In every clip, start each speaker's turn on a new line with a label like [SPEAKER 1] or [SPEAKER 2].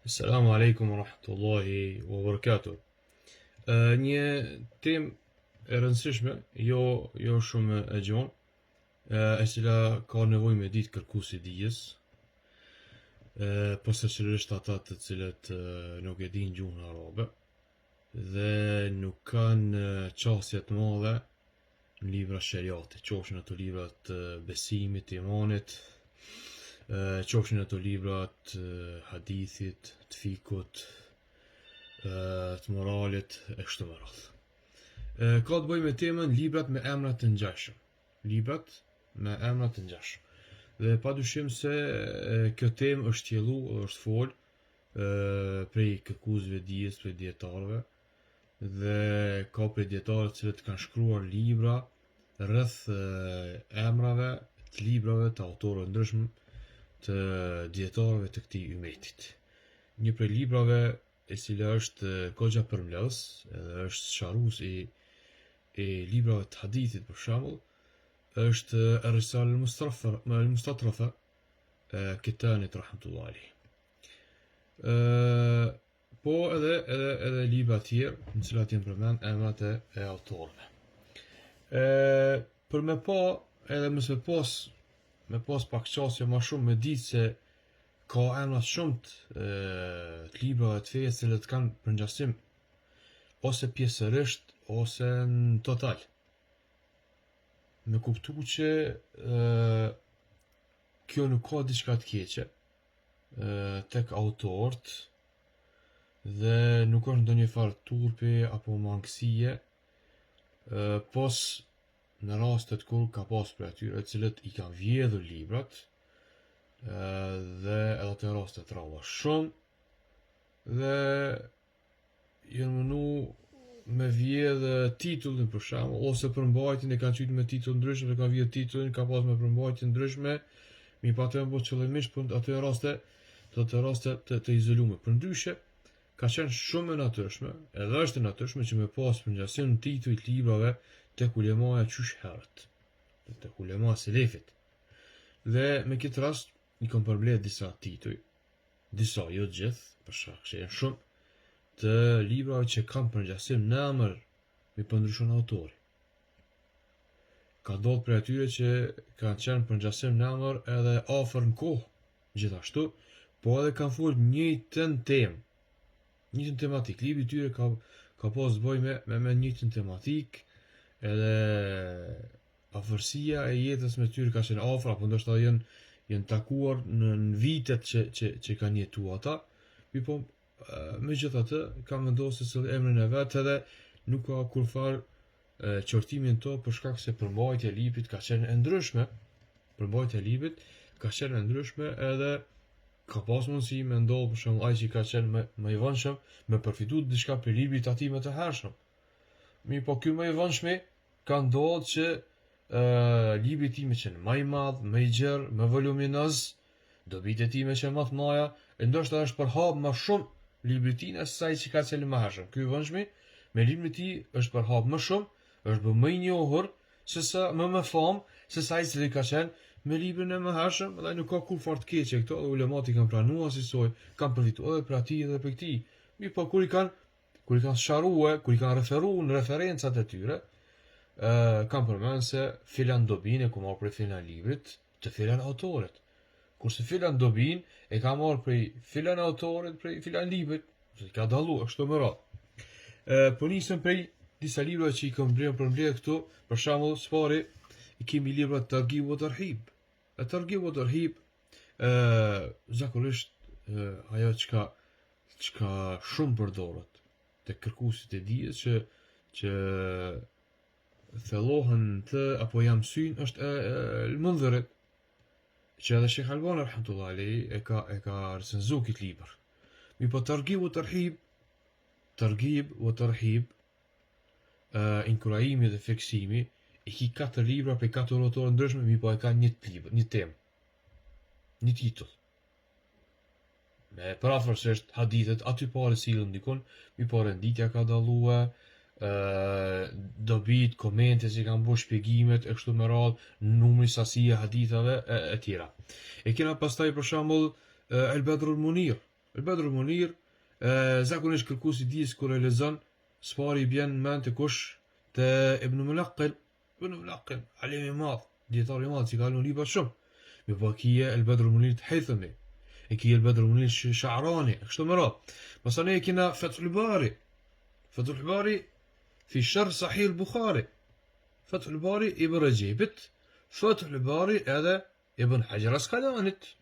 [SPEAKER 1] Assalamu alaikum wa rahmatullahi wa barakatuh. Një temë e rëndësishme, jo shumë e gjonë, e cila ka nevojë me ditë kërkuesi dijes, posaçërisht ata të cilët nuk e dinë gjuhën arabe dhe nuk kanë çësje të mëdha në libra shariate, qofshin ato libra të besimit, të imanit, qofshin ato libra të hadithit, të fikut, të moralit e kështu me radhë. Ka të bëjë me temën librat me emra të ngjashëm. Librat me emra të ngjashëm. Dhe padyshim se kjo temë është tjellu, është fol prej kërkuesve dijes, prej dietarëve, dhe ka prej dietarëve të cilët kanë shkruar libra rreth emrave të librave të autorëve ndryshëm të dietarëve të këtij ummetit. Një prej librave e cila është goxha përmbledhës, edhe është sharrues i librave të hadithit për shembull, është Ar-Risale al-Mustatrafa Kitanit rahmetullahi alayh. Po edhe libra të tjerë në cilat janë përmend emrat e autorëve. Për me pa edhe me pas pak qasje ma shumë me ditë se ka emra shumë të librave të fesë cilët kanë përngjasim ose pjesërisht ose në total. Me kuptu që kjo nuk ka diçka të keqe tek autorët dhe nuk është ndonjë farë turpi apo mangësie, pos në rastet kur ka pas për atyre cilët i kanë vjedhur librat dhe edhe të rastet rralla shumë dhe janë mënu me vjedhë titullin për shembull ose përmbajtjen e kanë qytë me titull ndryshme dhe kanë vjedhë titullin, ka pas me përmbajtje ndryshme, mi pa të bëhet qëllimisht për ato raste të izolume. Përndryshe ka qenë shumë e natyrshme, edhe është e natyrshme që me pas përngjasim në titull të librave tek ulemaja qysh herët, tek ulema selefit. Dhe me këtë rast i kam përmbledh disa tituj, disa jo të gjithë, për shkak që janë shumë, të librave që kanë përngjasim në emër me pëndryshon autori. Ka ndodhur për atyre që kanë qenë përngjasim në emër edhe afër në kohë, gjithashtu, po edhe kanë folur njëjtën temë, njëjtën tematik. Libri i tyre ka pas të bëjë me njëjtën tematik, edhe afërsia e jetës me tyre ka qenë afër, apo ndoshta janë takuar në vitet që kanë jetuar ata, po megjithatë kanë vendosur se emrin e vet edhe nuk ka kurfar qortimin to për shkak se përmbajtja e librit ka qenë e ndryshme. Përmbajtja e librit ka qenë e ndryshme edhe ka pas mundësi me ndodhë për shembull ai që ka qenë më i vonshëm me përfitu diçka për librit të atij më të hershëm. Po ky më i vonshmi ka ndodhur që libri i tij më qenë më i madh, më i gjerë, më voluminoz, dobit e tij më qenë më të mëdha, e ndoshta është përhap më shumë libri i tij se sa ai që ka qenë më hershëm. Ky i vonshmi me librin e tij është përhap më shumë, është bë më i njohur sesa më famë sesa ai që ka qenë me librin e më hershëm, dhe nuk ka kur fort të keqe këto, dhe ulemat i kanë pranuar si soi, kanë përfituar edhe për atij edhe për këtij. Po kur i kanë sharrue, kur i kanë referuar në referencat e tyre, kanë përmend se filan dobin e ku marr prej filan librit të filan autorit. Kurse filan dobin e ka marrë prej filan autorit, prej filan librit, se ka dallu ashtu më radh. Po nisem prej disa libra që i kam përmbledh këtu, për shembull, spari i kemi libra Targhib wa Tarhib. Targhib wa Tarhib zakonisht ajo çka shumë përdoret te kërkuesit e dijes që thellohen të apo jam syn është el-Mundhirit, që edhe Sheikh Albani rahmetullahi alayhi e ka recenzuar këtë libër. Po Targhib wa Tarhib, inkurajimi dhe fiksimi, i ki 4 libra për 4 autorë ndryshme, po e ka një libër, një temë, një titull. Parafërsisht hadithet aty pare sillen ndikon, po renditja ka dalluar, dobit, komente që kanë bërë shpjegimet e kështu me radhë, numri, sasia hadithave e tjera. E kena pastaj për shembull El Badrul Munir, El Bedru Munir, zakonisht kërkuesi i dijes kur e lexon, s'pari i bjen mend të kush të Ibn Mulaqqin. Ibn Mulaqqin, alim i madh, dietar i madh që ka lënë libra shumë. Me po kije El Bedru Munir të Haythami, e kije El Bedru Munir Sha'rani, kështu më radh. Masalan kena Fathul Bari. Fathul Bari في شرح صحيح البخاري. فتح الباري ابن رجيبت. فتح الباري هذا ابن حجر Asqalanit.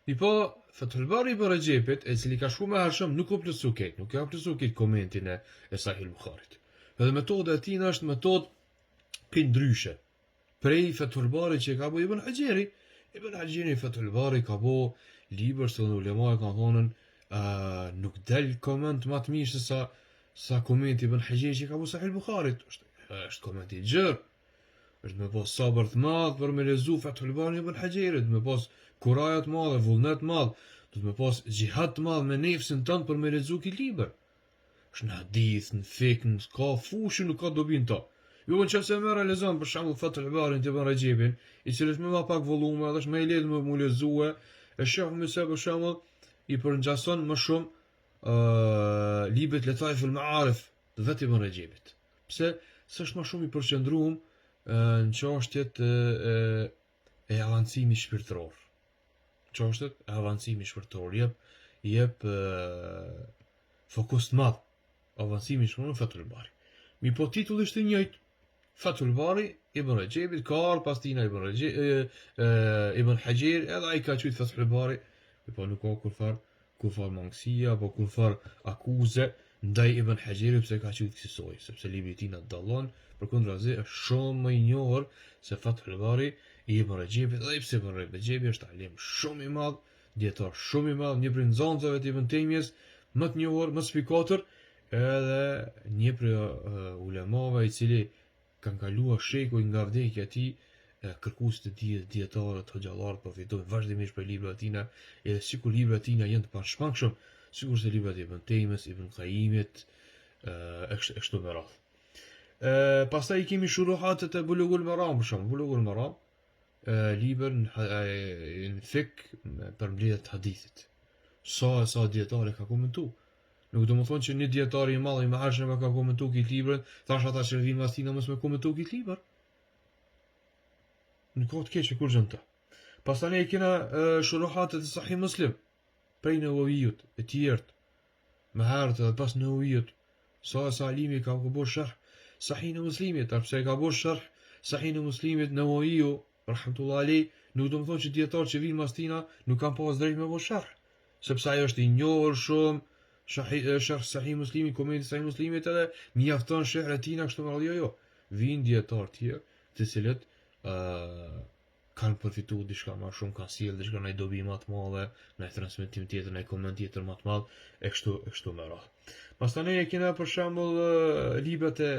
[SPEAKER 1] Mi po, Fathul Bari ibn Rajepit, e cili ka shku me hershëm, nuk u plotsu kejt, nuk ka plotsu kejt komentin e Sahih Bukharit. Edhe metoda e tina është metodë pindryshe. Prej Fathul Bari që ka bo Ibn Hajeri. Ibn Hajeri Fathul Bari ka bo libër së në ulema e ka thonën nuk del koment ma të mirë se sa komenti Ibn Hajeri që ka bo Sahih Bukharit. është komenti gjërë. është me pas sabër të madh për me lezu Fathul Bari Ibn Hajerit, me pas kuraja të madhe, vullnet të madh, do të me pas gjihad të madh me nefsin tënd për me lezu ki libër. është në hadith, në fik, në ka fushë, nuk ka dobin ta. Jo në qëse mërë e lezon për shembull Fathul Bari të Ibn Rajebin, i cili është me ma pak volume, edhe është me i lehtë me mu lezue, e shoh me se për shembull i përngjason më shumë librit Letaif al-Ma'arif të vetë Ibn Rajebit. Pse? S'është më shumë i përqendruar në çështjet e avancimit shpirtëror. Çështjet e avancimit shpirtëror jep fokus të madh avancimit shpirtëror në Fathul Bari. Mi po titulli është i njëjtë. Fathul Bari Ibn Rajebit ka pas tina Ibn Hajer, edhe ai ka thujt Fathul Bari, po nuk ka kurfar mangësia apo kurfar akuze ndaj Ibn Hajerit pse ka thujt kësaj, sepse libri i tij na dallon. Përkundrazi është shumë më i njohur se Fathul Bari i Ibn Rajebit, edhe pse Ibn Rajebi është alim shumë i madh, dietar shumë i madh, një prej nxënësve të Ibn Taymiyes, më të njohur, më spikator, edhe një prej ulemave i cili kanë kaluar shekuj nga vdekja e tij, kërkuesit e tij, dietarët, hoxhallarët përfitojnë vazhdimisht për librat e tina, edhe sikur librat e tina janë të pashmangshëm, sikur se librat e Ibn Taymiyes, Ibn Qayyimit, kështu me radhë. Pastaj kemi shuruhatet e Bulughul Maram për shembull. Bulughul Maram, libër në fik për mbledhjet e hadithit. Sa dietare ka komentu. Nuk do më thonë që një dietar i madh i mëhershëm ka komentu këtë libër, thash ata që vinë pas tina mos me komentu këtë libër. Nuk ka të keqe kur gjën ta. Pastaj ne kena shuruhatet e Sahih Muslim prej Nevovijut e tjerët. Më herët edhe pas Nevovijut, sa alimi ka bërë sharh Sahih Muslimit, pse ka bërë sharh Sahih Muslimit Nevoviju, rahmetullah alej, nuk do më thonë që dietar që vinë mas tina nuk kanë pas drejt me bërë sharh, sepse ajo është i njohur shumë, sharh Sahih Muslimit, komenti Sahih Muslimit edhe mjafton shehre tina kështu me radhë jo. Vinë dietar tjerë, të cilët kanë përfituar diçka më shumë, kanë sjellë diçka ndaj dobi më të madhe, ndaj transmetim tjetër, ndaj koment tjetër më të madh, e kështu me radhë. Pastaj ne kena për shembull librat e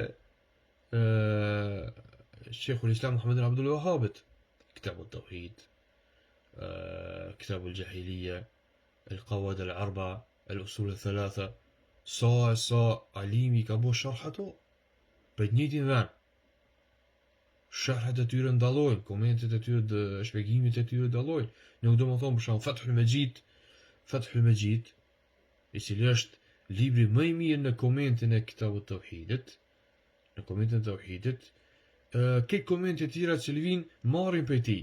[SPEAKER 1] Sheikhul Islam Muhammad ibn Abdul Wahhabit, Kitab al-Tawhid, Kitab al-Jahiliya, القواعد الأربعة، الأصول الثلاثة. sa alimi ka bo sharhato për të njëjtin vend. Sharhat e tyre ndallojnë, komentet e tyre, shpjegimit e tyre ndallojnë. Nuk do më thonë për shembull Fathul Majid, i cili është libri më i mirë në komentin e Kitabut Tawhidit, këtë komente tjera që vinë marrin prej tij.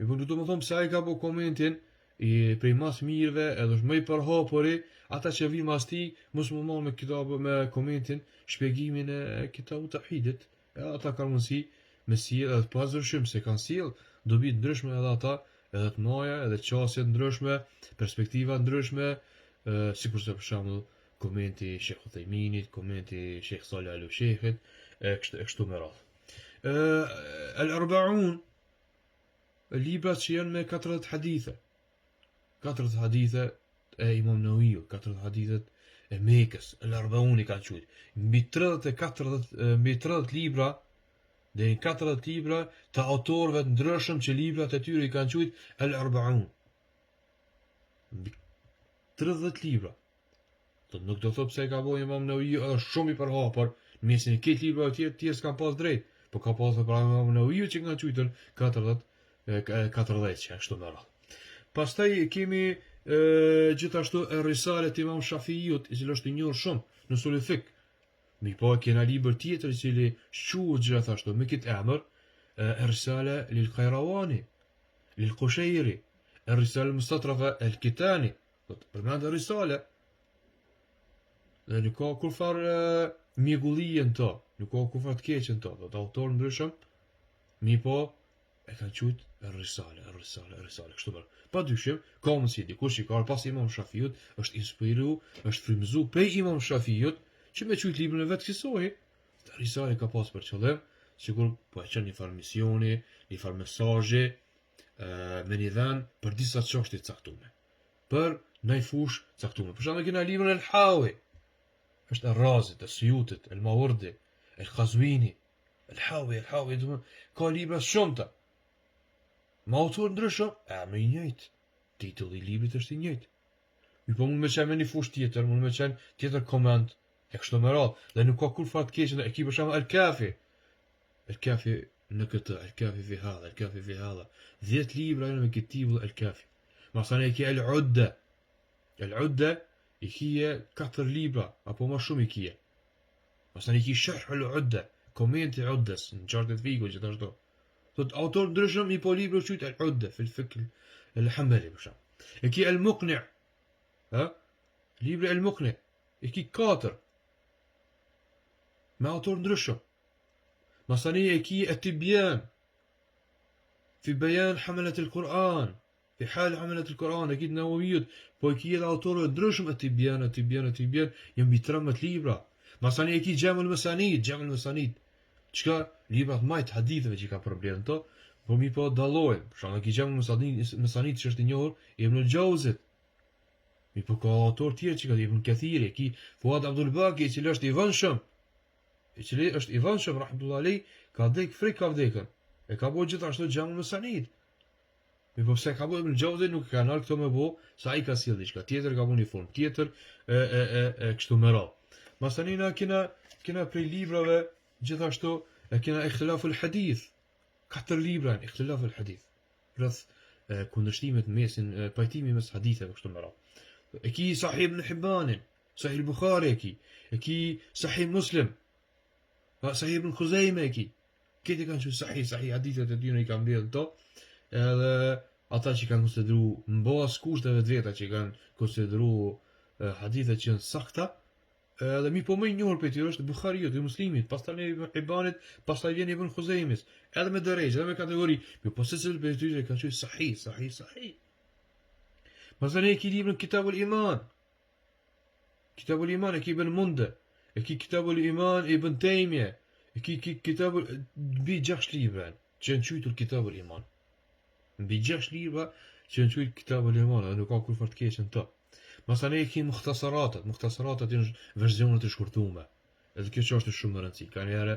[SPEAKER 1] Nuk do më thonë pse ai ka bo komentin prej mas mirëve, edhe është më i përhapuri, ata që vinë mas tij mos më marrë me komentin, shpjegimin e Kitabut Tawhidit. Ata kanë mundësi me sjell edhe pazërshim se kanë sjell dobi të ndryshme edhe ata, edhe të mëdha, edhe qasje të ndryshme, perspektiva ndryshme, sikurse për shembull komenti Sheikh Uthayminit, komenti Sheikh Salih Al-Ushaykhit, kështu me radhë. Al-Arba'un, librat që janë me 40 hadithe. 40 hadithe e Imam Nawawiut, 40 hadithet e Mekës, Al-Arba'un i kanë thujt. Mbi 30 libra, deri 40 libra të autorëve të ndryshëm që librat e tyre i kanë thujt Al-Arba'un. Mbi 30 libra. Nuk do thot pse e ka bërë Imam Nawawiu, është shumë i përhapur, në mesin e këtij librave të tjerë s'kan pas drejt, po ka pasur për Imam Nawawiu që kanë thujtur 40 që ashtu me radhë. Pastaj kemi gjithashtu e risalet Imam Shafiut, i cili është i njohur shumë në usul fik. Mi po kena libër tjetër i cili shquhet gjithashtu me këtë emër, Risale lil Qayrawani, lil Qushayri, Risale Mustatrafa el Kitani. Do të përmend risale. Dhe nuk ka kur farë mjegullie në to, nuk ka kur farë të keqe në to, do të autor ndryshëm, mi po e kanë qujtë risale, kështu bërë. Pa dyshim, ka mundësi dikush i ka pas Imam Shafiut, është inspiru, është frymëzu prej Imam Shafiut, që me qujtë librën e vetë kësoj, risale ka pas për qëllim, sigur po e qenë një farë misioni, një farë mesazhi, me një dhenë për disa çështje caktume. Për në fush caktume. Për shembull kena librin El Hawi, është Ar-Razit, As-Suyutit, El Mawardi, El Qazwini, El Hawi, ka libra shumëta. Me autor ndryshëm, emri i njëjtë. Titulli i librit është i njëjtë. Mi po mund me qenë me një fush tjetër, mund me qenë tjetër koment, e kështu me radhë, dhe nuk ka kur fat keqe, e ki për shembull El Kafi. El Kafi në këtë, El Kafi fi hadha, El Kafi fi hadha. 10 libra janë me këtë titull El Kafi. Masane e ki El Udda. El Udda i kije 4 libra, apo ma shumë i kije. Masane i ki Sharh El Udda, komenti Uddas, në qartet fiku gjithashtu. Thot autor ndryshëm i po libra qyt El Udda, fil fikr El Hanbali për shembull. E ki El Muqni', libri El Muqni', e ki 4. Me autor ndryshëm. Masani e ki At-Tibyan fi bayan hamalat al-Quran, fi hal hamalat al-Quran, e ki Nawawiyut, po e ki edhe autorë ndryshëm At-Tibyan, janë mbi 13 libra. Masani e ki Jamul Masanid, çka librat majt haditheve që ka problem to, po mi po dallojnë. Për shembull, ki Jamul Masanid që është i njohur, Ibn al-Jawzit. Mi po ka autor tjerë që ka Ibn Kathiri, ki Fuad Abdul Baqi, i cili është i vënshëm. Rahmetullahi alayh, ka dhek frik ka vdekën. E ka bo gjithashtu Jamul Masanid. Mi po pse ka bo Ibn al-Jawzi nuk ka nal këto me bo, sa ai ka sjell diçka tjetër, ka bo një formë tjetër, kështu me radhë. Masanina kena prej librave gjithashtu e kena Ikhtilaful Hadith. 4 libra në Ikhtilaful Hadith. Rreth kundërshtimet mesin pajtimi mes haditheve kështu me radhë. E ki Sahih Ibn Hibbanin, Sahih Bukhari e ki Sahih Muslim, Sahih Ibn Khuzaimah e ki. Këti kanë qenë sahih hadithet e tyre i kanë mbledhur to, edhe ata që kanë konsideru mbas kushteve të veta që kanë konsideru hadithet që janë sakta, edhe mi po më i njohur për tyre është Bukhariut, i Muslimit, pastaj Ibn Hibbanit, pastaj vjen Ibn Khuzaimis, edhe me drejtë, edhe me kategori, mi po secili për tyre kanë qenë sahih. Masalan e ki librin Kitabul Iman. Kitabul Iman e ki Ibn Mundë, e ki Kitabul Iman Ibn Taymiyah, e ki Kitabul mbi 6 libra që janë quajtur Kitabul Iman. Mbi 6 libra që janë quajtur Kitabul Iman, edhe nuk ka kur fort keq në to. Masalan e ki mukhtasaratat janë versionet e shkurtuara. Edhe kjo çështë është shumë e rëndësishme. Ka njëherë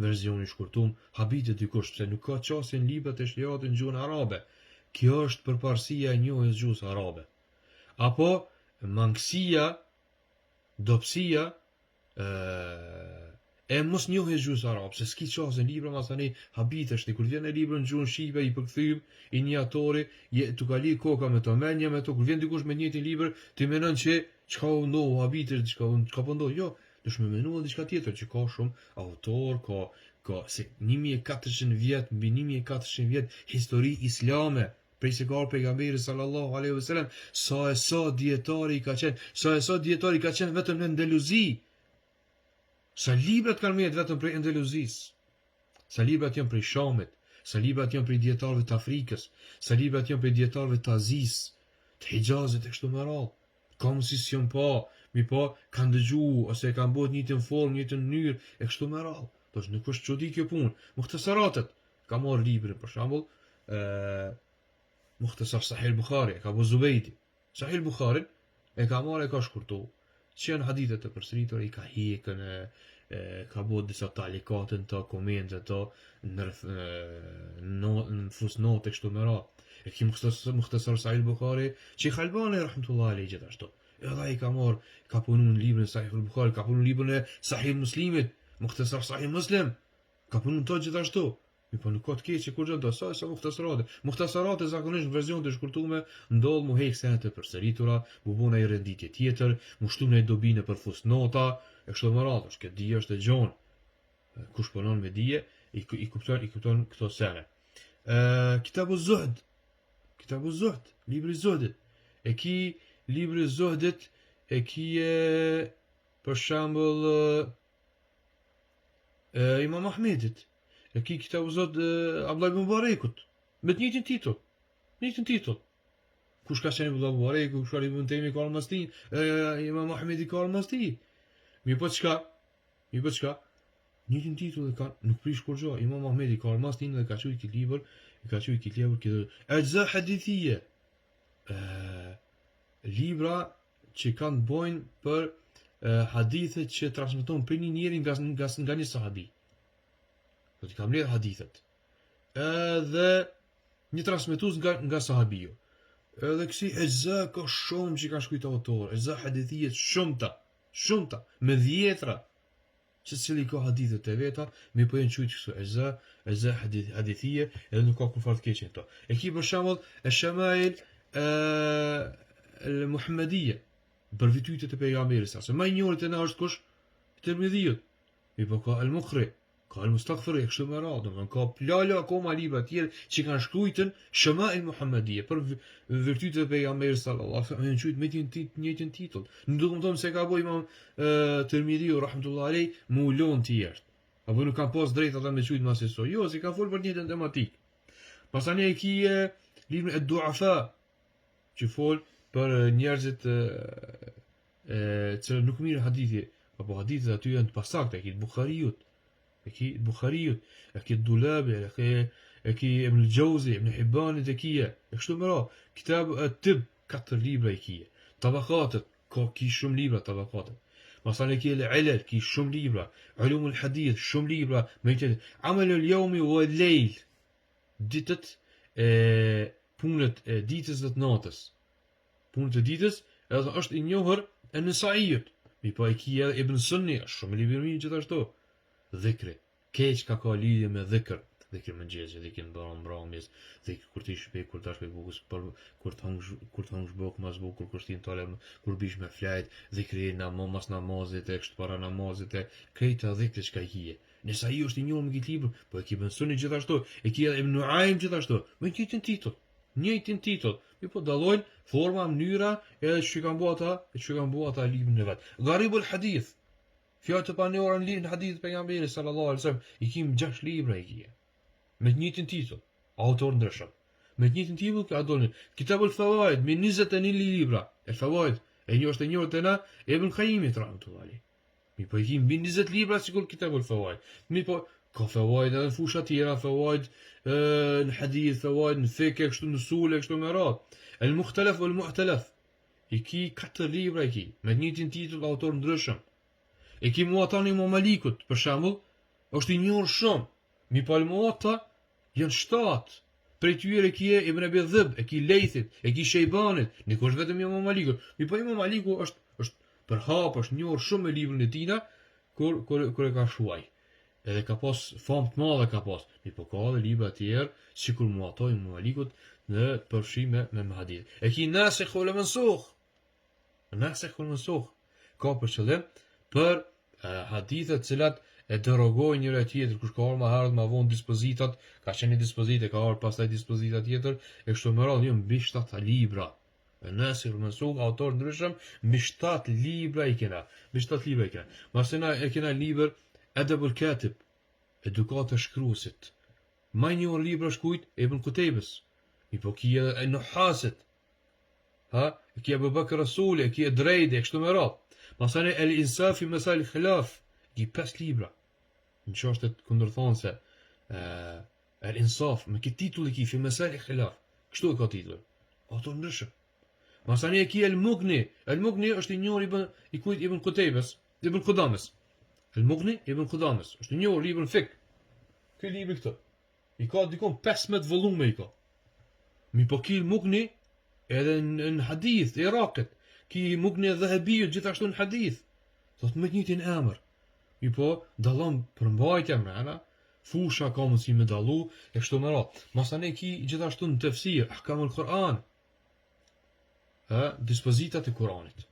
[SPEAKER 1] versioni i shkurtuar habitet dikush pse nuk ka çështje në librat e shliatit në gjuhën arabe. Kjo është përparësia e njohjes gjuhës arabe. Apo mangësia, dobësia e mos njohjes gjuhës arabe, se s'ki çështje në libra masani habitesh ti kur vjen në librin në gjuhën shqipe i përkthyem i një autori, tu ka li koka me to menja me to kur vjen dikush me njëjtin libër, ti mendon se çka u ndodh habitesh çka po ndodh, jo, dush me menuar diçka tjetër që ka shumë autor, ka se 1400 vjet, mbi 1400 vjet histori islame. Prej se ka pejgamberi sallallahu alaihi wasallam, sa dietari ka qenë vetëm në Andaluzi. Sa librat kanë mjet vetëm prej Andaluzis. Sa librat janë prej Shamit, sa librat janë prej dietarëve të Afrikës, sa librat janë prej dietarëve të Azisë, të Hijazit e kështu me radhë. Ka mësis janë mi kanë dëgju ose kanë bërë një të formë, një të mënyrë e kështu me radhë. Tash nuk është çudi kjo punë. Mukhtasaratet ka marrë librin për shembull, Mukhtasar Sahih Bukhari, ka bu Zubejdi. Sahih Bukhari e ka marrë e ka shkurtu. Që janë hadithet të përsëritura, i ka hekën, ka bu disa talikate në ta, komente të, në fusnote kështu me radhë. E ki Mukhtasar Sahih Bukhari, që i Albani rahmetullahi alayhi gjithashtu. Edhe ai ka marrë, ka punu në librin Sahih Bukhari, ka punu në librin e Sahih Muslimit, Mukhtasar Sahih Muslim, ka punu në to gjithashtu. Mi po nuk ka të keqe kur gjë do sa muhtasarate. Muhtasarate zakonisht në version të shkurtuar ndodh mu heq senet e përsëritura, mu buna i renditje tjetër, mu shtu në dobinë për fusnota, e kështu me radhë, që dija është e gjon. Kush punon me dije i kupton këto sene. Kitabu Zuhd. Kitabu Zuhd, libri i Zuhdit. E ki libri i Zuhdit e ki për shembull Imam Ahmedit. E ki kitabu Zuhd Abdullah ibn Mubarekut. Me të njëjtin titull. Njëjtin titull. Kush ka qenë Abdullah ibn Mubareku, kush ka Ibn Taymi ka Al-Mastin, Imam Ahmedi ka Al-Mastin. Mi po çka? Njëjtin titull e kanë, nuk prish kur gjë. Imam Ahmedi ka Al-Mastin dhe ka thujë këtë libër, këtë Ajza Hadithie. Libra që kanë bojnë për hadithet që transmeton për një njeri nga një sahabi. Do t'i kam ledh hadithet. Edhe një transmetues nga sahabiu. Edhe kësi Ajza ka shumë që kanë shkruajtur autor, Ajza Hadithie shumëta, me dhjetra. Që cili ka hadithet e veta, me po jenë qujtë kështu Ajza Hadithie, edhe nuk ka kur fart keqen këto. E ki për shembull Shamail Muhammadiyya, për virtytet e pejgamberit sa. Më i njohur te na është kush? Tirmidhiut. Mi po ka Al-Muqri, ka Al-Mustaghfir, kështu me radhë, domethënë ka plala akoma libra të tjerë që kanë shkruajtur Shamail Muhammadiyya për virtytet e pejgamberit sallallahu alaihi wasallam, janë qujtë me njëjtin titull. Nuk do të them se ka bëj Imam Tirmidhiu rahmetullahi alayh me ulon të tjerë. Apo nuk kanë pas drejt ata me qujtë më se so. Jo, si ka fol për njëjtën tematik. Pastaj e ki librin Ad-Du'afa, që fol për njerëzit që nuk mirë hadithi, apo hadithet aty janë të pasakta, e ki Bukhariut, e ki Dulabi, e ki Ibn al-Jawzi, Ibn Hibbanit e kije, e kështu më radhë. Kitab Tib, 4 libra e kije. Tabakatet, ki shumë libra tabakatet. Masan e ki Al-Ilal, ki shumë libra. Ulum al-Hadith, shumë libra. Amal al-Yawmi wa al-Layl, ditët punët e ditës dhe të natës. Punët e ditës edhe është i njohur e Nesaiut. Mi po e ki edhe Ibn Sunni, është shumë libër mirë gjithashtu. Dhikri, keq ka lidhje me dhikr. Dhikri mëngjesi, dhikri mbrëmjes, dhikri kur ti shpej, kur ta shpej bukës, kur të hongsh bukë mas bukur, kur shtin tole, kur bish me flajt, dhikri mas namazit e kështë para namazit e krejta dhikri që ka i kije. Nesai është i njohur me këtë libër, po e ki Ibn Sunni gjithashtu, e ki edhe Ibn Nuaym gjithashtu, me njëjtin titull. Mi po dallojnë forma, mënyra edhe që kanë bua ata librin e vet. Gharibul Hadith. Fjalë të panjohura në librin e hadithit pejgamberit sallallahu alaihi wasallam, i kim 6 libra i kije. Me të njëjtin titull, autor ndryshëm. Me të njëjtin titull ka donin Kitabul Fawaid me 21 libra. El Fawaid e është e njohur te na Ibn Qayyimit rahmetullahi alayh. Mi po i kim 20 libra sikur Kitabul Fawaid. Mi po ka fawaid edhe fusha tjera, fawaid në hadith, fawaid në fiqh, kështu në usul, kështu me radhë. Al-Mukhtalaf wal-Mu'talaf. I ki 4 libra i ki, me njëjtin titull, autor ndryshëm. E ki Muwatta Imam Malikut, për shembull, është i njohur shumë. Mi po Muwatta janë 7. Prej tyre e ki Ibn Abi Dhib, e ki Lejthit, e ki Shejbanit, nikush vetëm Imam Malikut. Mi po Imam Maliku është për hap, është njohur shumë me librin e tina, kur e ka shuaj. Edhe ka pas famë të madhe ka pas. Mi po ka edhe libra të tjerë, sikur Muwatta Imam Malikut në përfshime me hadith. E ki Nasikh wal Mansukh. Nasikh wal Mansukh ka për qëllim për hadithet cilat e derogojnë njëra tjetër, kush ka ardhur më herët më vonë dispozitat, ka qenë dispozite, ka ardhur pastaj dispozita tjetër, e kështu me radhë, mbi 7 libra. Nasikh wal Mansukh, autor ndryshëm, mbi 7 libra i kena. Masena e kena libër Adabul Katib, edukata shkruesit. Më i njohur libra shkujt Ibn Qutaybës. Mi po ki e Nuhasit. E ki Abu Bakr Rasuli, e ki Drejdi, e kështu me radhë. Masane El-Insaf fi Masail al-Khilaf, ki 5 libra. Në çështet kundërthonëse, El-Insaf, me këtë titull i ki fi Masail al-Khilaf. Kështu e ka titull. Autor ndryshëm. Masane e ki El-Mughni. El-Mughni është i njohur i kujt Ibn Qutaybës, Ibn Qudamës. El-Mughni Ibn Qudamës, është i njohur libër fik. Ky libër këtu. I ka dikon 15 volume i ka. Mi po ki Mughni edhe në hadith, Irakit. Ki Mughni e Dhahabiut gjithashtu në hadith. Thot me njëjtin emër. Mi po dallon përmbajtja mrena, fusha ka mundësi me dallu e kështu me radhë. Masane ki gjithashtu në tefsir, ahkamul Kur'an, dispozitat e Kur'anit.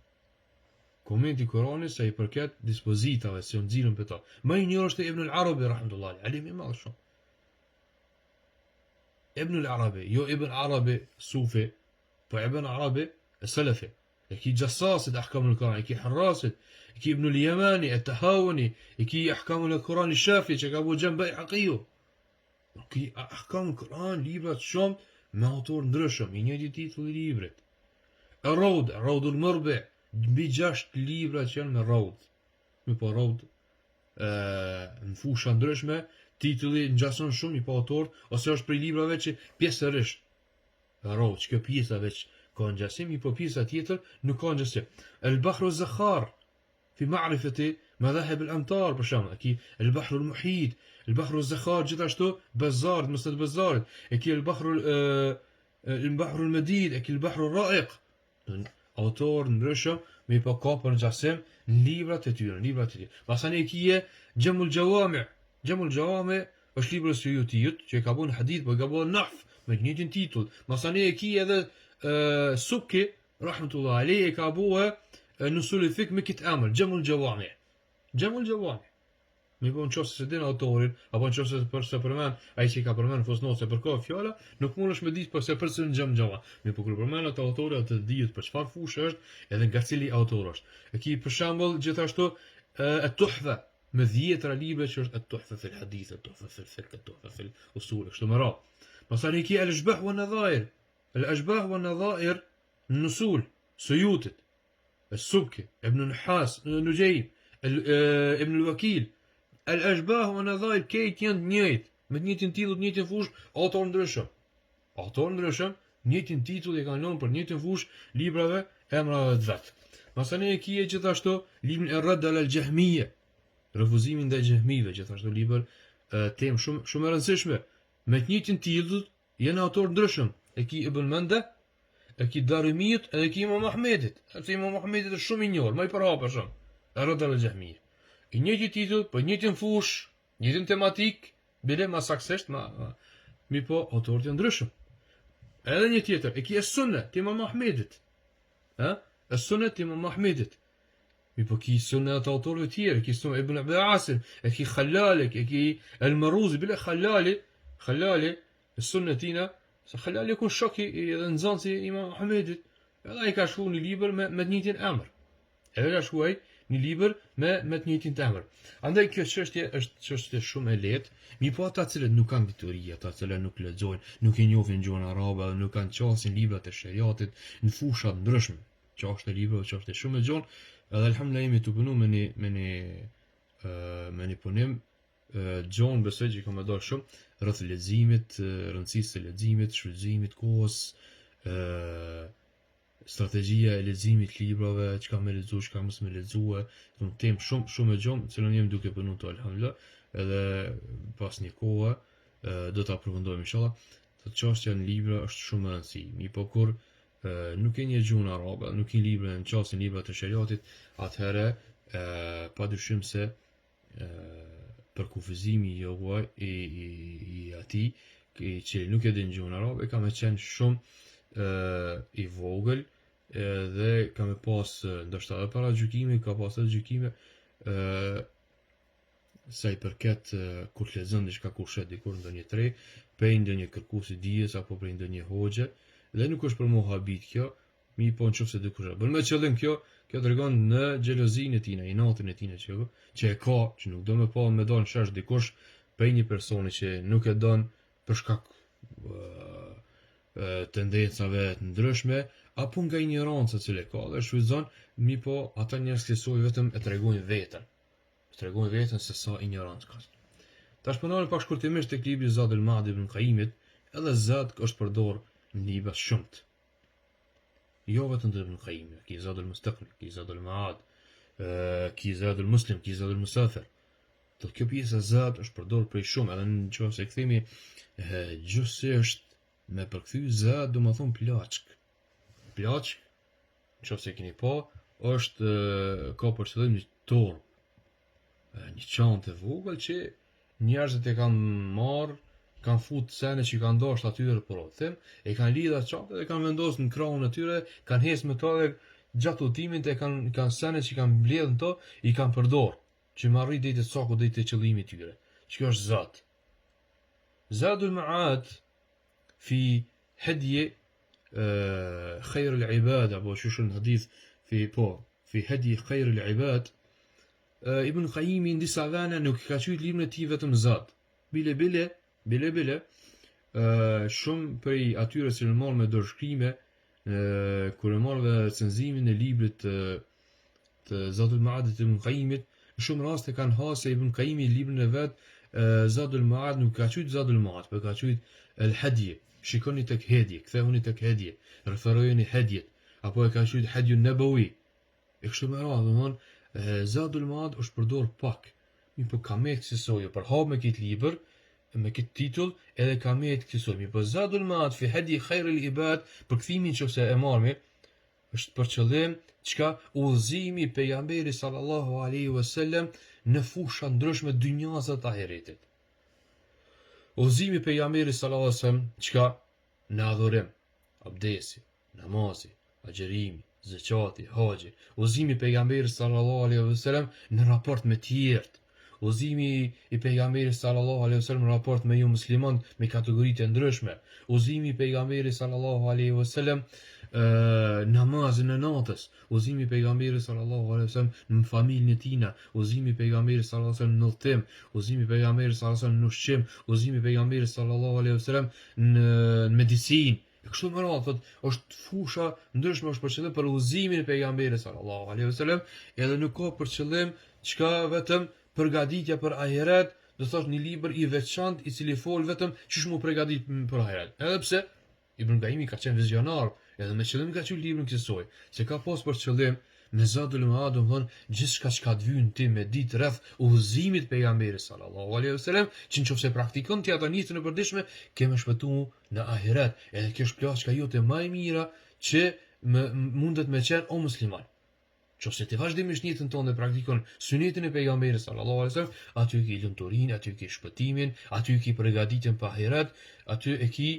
[SPEAKER 1] Komenti i Kur'anit sa i përket dispozitave që nxirren për ta. Më i njëjtë është Ibn al-Arabi rahimahullah, alim i madh shumë. Ibn al-Arabi, jo Ibn Arabi sufi, po Ibn Arabi salafi. يكي جصاص أحكام القرآن يكي حراس يكي ابن اليماني التهاوني يكي أحكام القرآن الشافعي شكابو جنبي حقيو يكي أحكام القرآن ليبرات شوم ما autor ndryshëm I njëjti titull I librit الروض المربع mbi 6 libra që janë me roud me po roud në fusha ndryshme titulli ngjason shumë I pa autor ose është prej librave që pjesërisht roud që kjo pjesa veç ka ngjasim I po pjesa tjetër nuk ka ngjasim البحر الزخار في معرفة مذاهب الأمطار për shembull ki البحر المحيط البحر الزخار gjithashtu Bazar مسند Bazarit ki البحر المديد ki البحر الرائق autor ndryshëm me po ka për ngjasim në librat e tyre pasani ki Jamul Jawami është libri I Suyutijut që e ka bën hadith po e ka bën nahf me të njëjtin titull pasani ki edhe Subki rahmetullah alayhi ka bue nusul fik me kit emër Jamul Jawami me po nëse se din autorin apo nëse për se përmend ai që ka përmend fosnose për kohë fjala nuk mundesh me ditë pse përse në Jamul me po kur përmend ato autorë atë dihet për çfarë fushë është edhe nga cili autor është ki për shembull gjithashtu at-Tuhfa me 10 libra që është at-Tuhfa fil hadith at-Tuhfa fil fiqh at-Tuhfa fil usul kështu më radh pasani ki al-ashbah wa nadhair الأشباه والنظائر النسول سيوطة السبكي ابن النحاس نجيب ابن الوكيل الأشباه والنظائر كيت يند نيت med njëjtin titull, njëjtin fush, autor ndryshëm, njëjtin titull e kanë lënë për njëjtin fush librave emrave të vet. Masane e kije gjithashtu librin e Radd al-Jahmiyya, refuzimin ndaj Jahmive, gjithashtu libër temë shumë e rëndësishme, me të njëjtin titull janë autor ndryshëm. E ki Ibn Manda, e ki Darimit, edhe ki Imam Ahmedit. Sepse Imam Ahmedit është shumë I njohur, më I përhapur Radd al-Jahmiyya. I njëjti titull, po njëjtin fush, njëjtin tematik, bile ma saksesht, mi po autorët janë ndryshëm. Edhe një tjetër, e ki As-Sunna të Imam Ahmedit. As-Sunna të Imam Ahmedit. Mi po ki Sunna të autorëve tjerë, e ki Sunna Ibn Abbas, e ki Khalali, e ki El-Maruzi, bile Khalali, Sunna tina Se Khalali kun shoki edhe nxënësi Imam Ahmedit, edhe ai ka shkruar një libër me të njëjtin emër. Edhe ka shkruar një libër me të njëjtin emër. Andaj kjo çështje është çështje shumë e lehtë, mi po ata cilët nuk kanë dituri, ata cilët nuk lexojnë, nuk I njohin gjuhën arabe, nuk kanë qasin librat e shariatit në fusha të ndryshme. Çështë libra, çështë shumë e gjon, edhe alhamdulillah jemi të punuar me një punim Gjon besoj që ka më dalë shumë rreth leximit, rëndësisë së leximit, shfrytëzimit kohës, strategjia e leximit librave, çka më lexuar, çka mos më lexuar, një temë shumë e gjon, cilën jam duke punuar to alhamdulillah, edhe pas një kohe do ta përfundojmë inshallah. Të çështja në libra është shumë e rëndësishme. Mi po kur nuk e një gjuhën arabe, nuk I libra në çastin libra të shariatit, atëherë padyshim se për kufizimi I juaj I atij që nuk e din gjuhën arabe ka më qenë shumë I vogël dhe ka më pas ndoshta edhe para gjykimit ka pas edhe gjykime sa I përket kur lexon diçka kur shet dikur ndonjë tre prej ndonjë kërkuesi dijes apo prej ndonjë hoxhe dhe nuk është për mohabit kjo mi po nëse dikush bën me qëllim kjo tregon në xhelozinë e tina, inatin e tina që e ka, që nuk do me pa me don shesh dikush prej një personi që nuk e don për shkak tendencave të ndryshme apo nga ignoranca që e ka dhe shfrytëzon, mi po ata njerëz kësoj vetëm e tregojnë veten se sa ignorancë ka. Tash punojmë pak shkurtimisht tek libri Zad al-Ma'ad ibn Qayyimit, edhe Zad është përdor në libra shumt. Jo vetëm Ibn Qayyim, ki Zad al-Mustaqni, ki Zad al-Ma'ad, ki Zad al-Muslim, ki Zad al-Musafir. Do kjo pjesa Zad është përdor prej shumë, edhe nëse kthemi gjithsesi me përkthy Zad do të thon plaçk. Plaçk, nëse keni pa, është ka për qëllim një torb, një çantë e vogël që njerëzit e kanë marrë, kanë fut sene që kanë dashur atyre për udhtim, e kanë lidhur atë çantë dhe kanë vendosur në krahun e tyre, kanë hecë me to dhe gjatë udhtimit e kanë sene që kanë mbledhur to, i kanë përdorur që më arrit deri te saku deri te qëllimi i tyre. Kjo është zat. Zadul Ma'ad في هدي خير العباد أبو شوشن الحديث في هدي خير العباد Ibn Qayyimi në disa vene nuk ka qyt librin e tij vetëm Zad. Bile shumë prej atyre që në marrë me dorëshkrime kur e marrë dhe cenzimin e librit të Zadul Ma'ad të Ibn Qayyimit, në shumë raste kanë hasë Ibn Qayyimi librin e vet Zadul Ma'ad nuk ka qyt Zadul Ma'ad, por ka qyt El Hadje. Shikoni tek Hedje, kthehuni tek Hedje, referojeni Hedjet, apo e ka qyt Hedjun Nabawi. E kështu me radhë, domthon Zadul Ma'ad është përdor pak. Mi po ka me kësaj për hap me këtë libër, me këtë titull, edhe ka me kësaj. Mi po Zadul Ma'ad fi hadi khairul ibad, për kthimin nëse e marrni, është për qëllim çka udhëzimi i pejgamberit sallallahu alaihi wasallam në fusha ndryshme dynjas dhe ahiretit. Udhëzimi i pejgamberit sallallahu alaihi wasallam çka në adhurim, abdesi, namazi, agjerimi, zekati, haxhi, udhëzimi i pejgamberit sallallahu alaihi wasallam në raport me tjerët, udhëzimi i pejgamberit sallallahu alaihi wasallam në raport me ju musliman me kategoritë ndryshme, udhëzimi i pejgamberit sallallahu alaihi wasallam namazin e natës, udhëzimi i pejgamberit sallallahu alaihi wasallam në familjen e tij, udhëzimi i pejgamberit sallallahu alaihi wasallam në udhtim, udhëzimi i pejgamberit sallallahu alaihi wasallam në ushqim, udhëzimi i pejgamberit sallallahu alaihi wasallam në medicinë. Kështu më radh thot, është fusha ndryshme është për qëllim për udhëzimin e pejgamberit sallallahu alaihi wasallam, edhe nuk ka për qëllim çka vetëm përgatitja për ahiret, do thosh një libër i veçantë i cili fol vetëm çish mu përgatit për ahiret. Edhe pse Ibn Qayyimi ka qenë vizionar, edhe me qëllim ka qenë librin kësaj, se ka pas për qëllim me Zadul Ma'ad, domthon gjithçka çka të vjen ti me ditë rreth udhëzimit pejgamberit sallallahu alaihi wasallam, që nëse praktikon ti ato nisën e përditshme, kemë shpëtuar në ahiret. Edhe kjo është plaçka jote më e mira që mundet me qenë o musliman. Nëse ti vazhdimisht jetën tonë praktikon sunetin e pejgamberit sallallahu alaihi wasallam, aty ke lumturinë, aty ke shpëtimin, aty ke përgatitjen për ahiret, aty e ke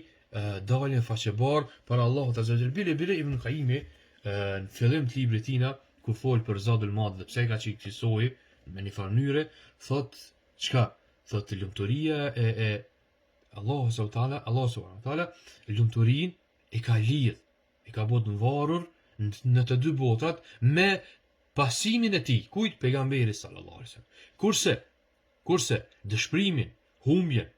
[SPEAKER 1] daljen faqebar për Allahut azza wa jalla. Bile Ibn Qayyimi në fillim të librit tina, ku fol për Zadul Ma'ad dhe pse ka qenë kësaj me një mënyrë, thot çka? Thot lumturia e Allahu subhanahu wa taala, lumturinë e ka lidh, e ka bërë të varur në të dy botrat me pasimin e tij, kujt pejgamberit sallallahu alaihi wasallam. Kurse dëshpërimin, humbjen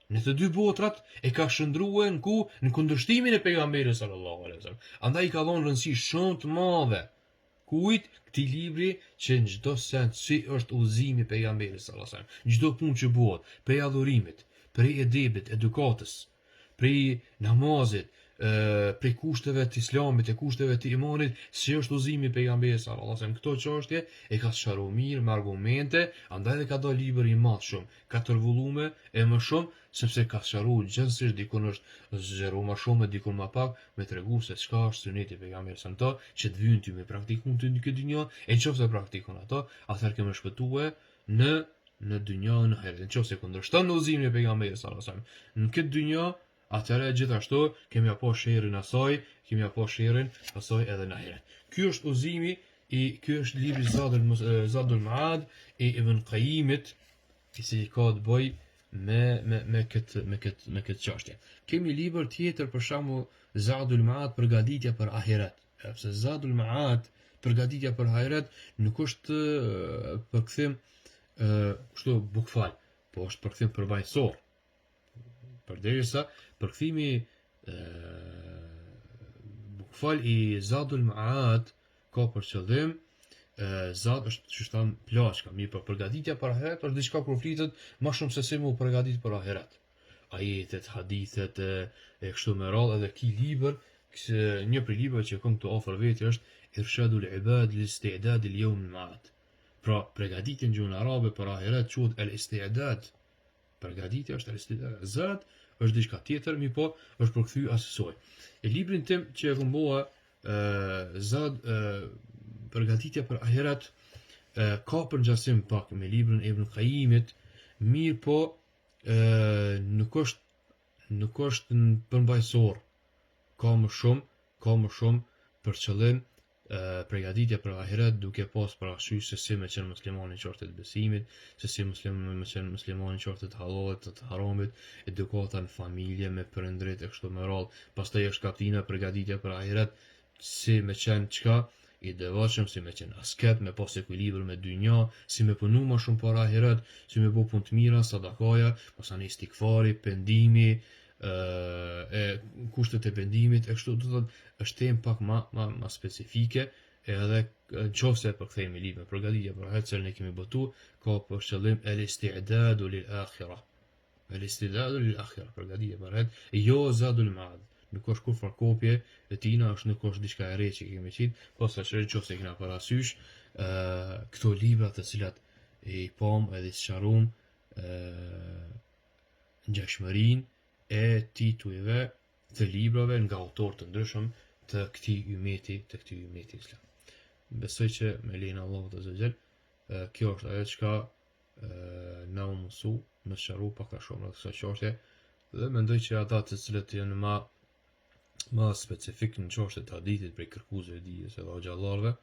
[SPEAKER 1] në të dy botrat e ka shndruar në kundërshtimin e pejgamberit sallallahu alaihi wasallam. Andaj ka dhënë rëndësi shumë të madhe kujt këtij libri që në çdo sens si është udhëzimi i pejgamberit sallallahu alaihi wasallam. Çdo punë që bëhet, prej adhurimit, prej edebit, edukatës, prej namazit, prej kushteve të islamit e kushteve të imanit, si është udhëzimi i pejgamberit sallallahu alaihi wasallam. Këto çështje e ka sqaruar mirë me argumente, andaj dhe ka dalë libër i madh shumë, 4 volume e më shumë, sepse ka sqaruar gjithsesi, dikun është zgjeruar më shumë, dikun më pak, me tregu se çka është suneti i pejgamberit sallallahu alaihi wasallam, që të vjen ty me praktikun ty në këtë dynjë, e nëse praktikon ato, atëherë kemë shpëtuar në dynjë në ahiret. Nëse kundërshton udhëzimin e pejgamberit sallallahu alaihi wasallam në këtë dynjë, atëherë gjithashtu kemi apo sherrin asaj, kemi apo sherrin asaj edhe në ahiret. Ky është udhëzimi ky është libri Zadul Ma'ad i Ibn Qayyimit, i cili ka të bëj me këtë çështje. Kemi libër tjetër për shembull Zadul Ma'ad përgatitja për ahiret. Sepse Zadul Ma'ad përgatitja për ahiret nuk është përkthim kështu bukfal, po është përkthim përvajsor. Përderisa përkthimi bukfal i Zadul Ma'ad ka për qëllim Zad është që shtam plaçka, mirë për përgatitja për ahiret është diçka kur flitet më shumë se si më përgatit për ahiret. Ajetet, hadithet e kështu me radhë, edhe ky libër, një prej librave që kam këtu afër vete është Irshadul Ibad li-Istidad al-Yawm al-Ma'ad. Pra, përgatitja në gjuhën arabe për ahiret quhet al-Istidad. Përgatitja është al-Istidad. Zad është diçka tjetër, mirë po është përkthy asaj. E librin tim që e kumboa Zad përgatitja për ahiret ka përngjasim pak me librin e Ibn Qayyimit, Mirë po, nuk është në përmbajtësor, ka më shumë për qëllim përgatitja për ahiret, duke pas parasysh se si me qenë muslimani i qortë të besimit, se si me qenë muslimani i qortë të hallit, të haramit, edukata në familje me prindrit e kështu me radhë. Pastaj është kaptina përgatitja për ahiret, si me qenë çka i devotshëm, si me qenë asket, me pas ekuilibër me dynja, si me punu më shumë për ahiret, si me bu punë të mira, sadakaja, pasani istikfari, pendimi, e kushtet e pendimit e kështu do të thotë është temë pak ma specifike edhe nëse e përkthejmë librin përgatitja për ahiret që ne kemi botu ka për qëllim el-isti'dadu lil-akhirah. El-isti'dadu lil-akhirah, përgatitja për ahiret, jo zadul ma'ad. Nuk është kur far kopje e tina, është nuk është diçka e re që kemi qitë, pas të shërë qofse kena parasysh këto libra të cilat i pom edhe i sqarum ngjashmërinë e titujve të librave nga autorë të ndryshëm të këtij ymeti islam. Besoj që me lenin Allahut azza xal, kjo është ajo çka na u mësu, në sqaru pak a shumë në kësaj çështje dhe mendoj që ata të cilët janë ma specifik në çështjet të hadithit prej kërkuesve të dijes edhe xhallarëve,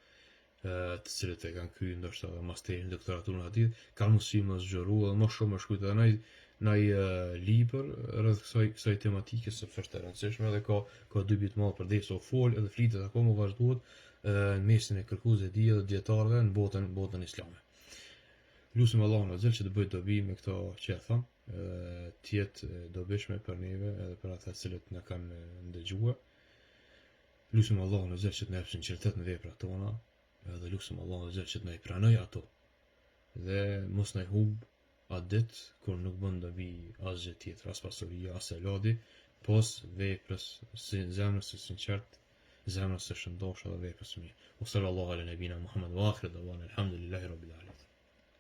[SPEAKER 1] të cilët e kanë kryer ndoshta masterin, doktoraturën e hadith, kanë mundësi më zgjeru edhe më shumë më shkruajtë ndaj libër rreth kësaj tematike së është e rëndësishme dhe ka dy të madh përdesë u fol edhe flitet akoma vazhduhet në mesin e kërkuesve të dijes dhe dietarëve në botën islame. Lusim Allahun azza që të bëjë dobi me këto që e tham, të jetë dobishme për neve edhe për ata të cilët na kanë ndëgjuar. Lusim Allahun azza që të na jap sinqeritet në veprat tona, edhe lusim Allahun azza që të na i pranoj ato. Dhe mos na humb atë ditë kur nuk bën dobi asgjë tjetër, as pasuria, as eladi, pos veprës zemrës së sinqert, zemrës së shëndosh edhe veprës së mirë. Sallallahu ala nabina Muhammad wa akhir dawana alhamdulillahi